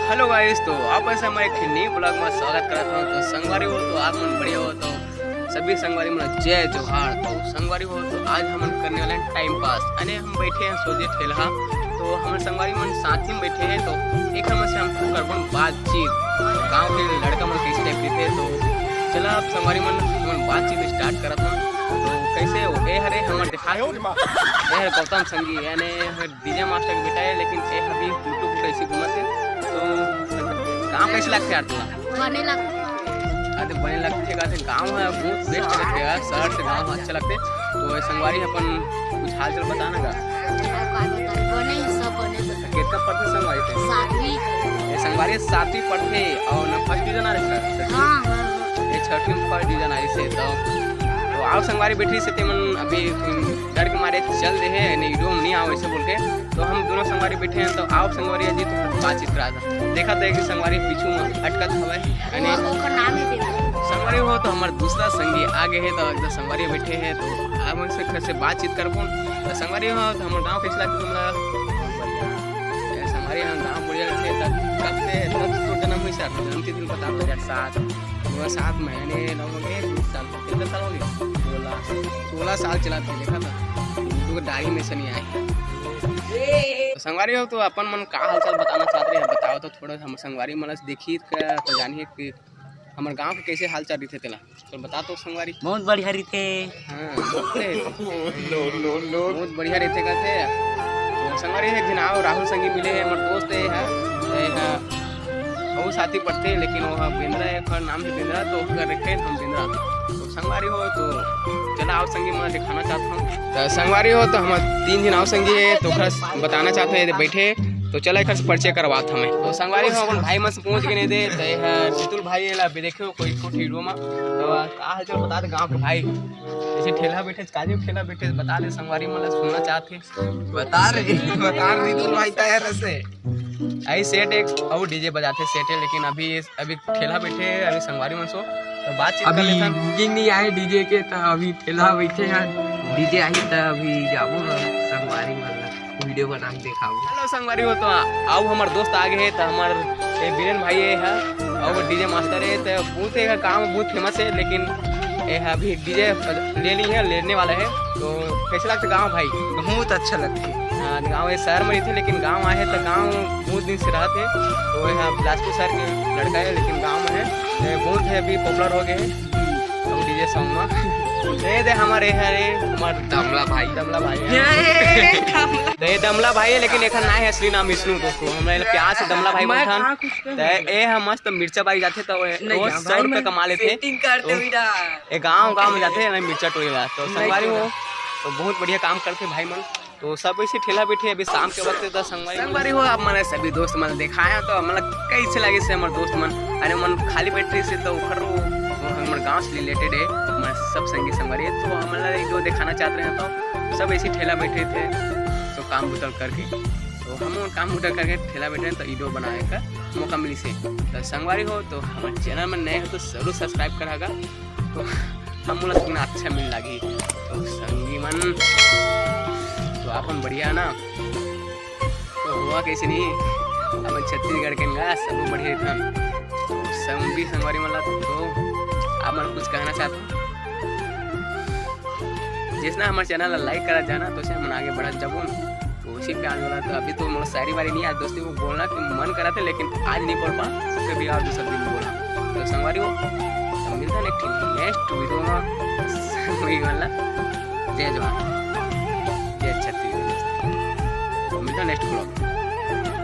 Hello guys, तो आप ऐसे हमारे एक नई ब्लॉग में स्वागत करता हूँ। तो संगवारी हो तो आप मन बढ़िया हो तो सभी संगवारी मन जय जोहार। तो संगवारी हो तो आज हम करने वाले हैं टाइम पास। यानी हम बैठे हैं सोचे ठेला, तो हमारे संगवारी मन साथ ही में बैठे हैं। तो एक हम से हम करबन बातचीत गाँव के लड़का मन कैसे टाइप थे। तो चला आप संगवारी मन बातचीत स्टार्ट करता हूँ। तो कैसे हो ए हरे हमारे दिखा हर गौतम संगी यानी डीजे मास्टर के बेटा है, लेकिन ए अभी यूट्यूब कैसे घूमते। तो गाँव कैसे लगते यार तुला? बने लगते गाँव है बहुत बेस्ट लगते यार, शहर से गाँव अच्छा लगते। तो संगवारी अपन कुछ हाल चाल बताना का बने सब बने कितना पढ़ते संगवारी थे? 7वीं संगवारी 7वीं पढ़ते और न फर्स्ट डिवीजन आ रहे हाँ ये 6वीं में फर्स्ट डिवीजन आ रही से। तो आओ संगवारी बैठी से मन अभी डर के मारे चल रहे हैं नहीं डोम नहीं आओ ऐसे बोल के। तो हम दोनों संगवारी बैठे हैं। तो आओ संगवारी जी तो बातचीत करा था। देखा था कि संगवारी पीछू में अटकत हवा यानी ओकर नाम है संगवारी हो तो हमारे दूसरा संगी आगे है। तो एकदम संगवारी बैठे हैं। तो आप उनसे कैसे बातचीत कर कौन तो संगवारी हो तो हमारे गाँव कैसे लगता तुम्हारा संगवारी यहाँ गाँव बढ़िया लगते कब से तब तो जन्म हुई सर जन्म के दिन बता 2007 महीने कितने साल हो गए 16 साल चलाते देखा था तो डायरी में से नहीं आए। तो संगवारी हो तो अपन मन का हाल चाल बताना चाहते हैं, बताओ तो थोड़ा हम संगवारी मन देखी तो जानिए कि हमारे गांव के कैसे हाल चाल रही थे तेला तो बता तो संगवारी। बहुत बढ़िया रही थे। हाँ बहुत बढ़िया रहते का थे। तो संगवारी है जिनाओ राहुल संगी मिले हैं हमारे दोस्त है वो साथी पढ़ते हैं, लेकिन वो बिंद्रा है नाम से बिंद्रा तो रखे हम बिंद्रा। तो संगवारी हो तो चला आओ संगी मैं दिखाना चाहता हूँ। तो संगवारी हो तो हम 3 दिन आओ संगी है तो बताना चाहते हैं बैठे। तो चला एक परिचय करवात हमें। तो संगवारी हो अपन भाई मन से पहुँच के नहीं दे जितुल भाई अभी देखो कोई वीडियो में। तो का हाल चाल बता दे गाँव के भाई जैसे ठेला बैठे काजी ठेला बैठे बता दे संगवारी मतलब सुनना चाहते बता रहे जितुल भाई तैयार से आई सेट एक और डीजे बजाते सेट है, लेकिन अभी ठेला बैठे अभी संगवारी मन सो तो बातचीत कर लेता। बुकिंग नहीं आए डीजे के तो अभी ठेला बैठे हैं। डीजे आई तो अभी जाबो संगवारी मतलब वीडियो बना के दिखाओ। हेलो संगवारी हो तो आओ हमारे दोस्त आगे है। तो हमारे बीरेन भाई है और डीजे मास्टर है। तो बहुत है काम बहुत फेमस है, लेकिन अभी डीजे ले ली है लेने वाला है। तो कैसे लगता गाँव भाई? बहुत अच्छा लगता है। हाँ गाँव शहर में थे, लेकिन गाँव आए तो गाँव बहुत दिन से रहा थे। तो यहाँ बिलासपुर शहर के लड़का है, लेकिन गाँव में है बहुत है अभी पॉपुलर हो गए हैं और डीजे सॉन्ग में दे हमारे हमारे दमला भाई दे दमला भाई है, लेकिन एक ना है असली नाम विष्णु। दोस्तों हमारे प्यार से दमला भाई बैठन ए हम मस्त मिर्चा बाई जाते तो 100 रुपये कमा लेते गाँव में जाते हैं मिर्चा टोला। तो संगवारी हो तो बहुत बढ़िया काम करते भाई मन। तो सब ऐसे ठेला बैठे अभी शाम के वक्त तो संगवारी हो आप मैंने सभी दोस्त मन दिखाया। तो मतलब कैसे लगे से हमारे दोस्त मन अरे मन खाली बैठे से तो हमारे गाँव से रिलेटेड है मैं सब संगवारी है। तो हमारा जो दिखाना चाहते हैं तो सब ऐसे ठेला बैठे थे तो काम बुतल करके तो हम काम बुतल करके ठेला बैठे तो वीडियो बनाने का मौका मिली से। तो संगवारी हो तो हमारे चैनल में नए हो तो जरूर सब्सक्राइब करागा। तो हम लोग अच्छा मिल लगी तो संगी मन तो अपन बढ़िया ना तो हुआ कैसे नहीं अपन छत्तीसगढ़ के ना सब बढ़िया था। तो संगी संगवारी मतलब तो आप मन कुछ कहना चाहते हो जिसना हमारे चैनल लाइक करा जाना तो हम आगे बढ़ा जब तो उसी पे आज बोला। तो अभी तो मतलब शायरी वारी नहीं आज दोस्ती को बोलना कि मन करा था, लेकिन आज नहीं बोल पा सबके भी आज दूसरा दिन बोला। तो संगवारी हो तो मिलता नेक्स्ट वीडियो में वही वाला जय जवान जय छत्तीसगढ़। मिलता नेक्स्ट ब्लॉग।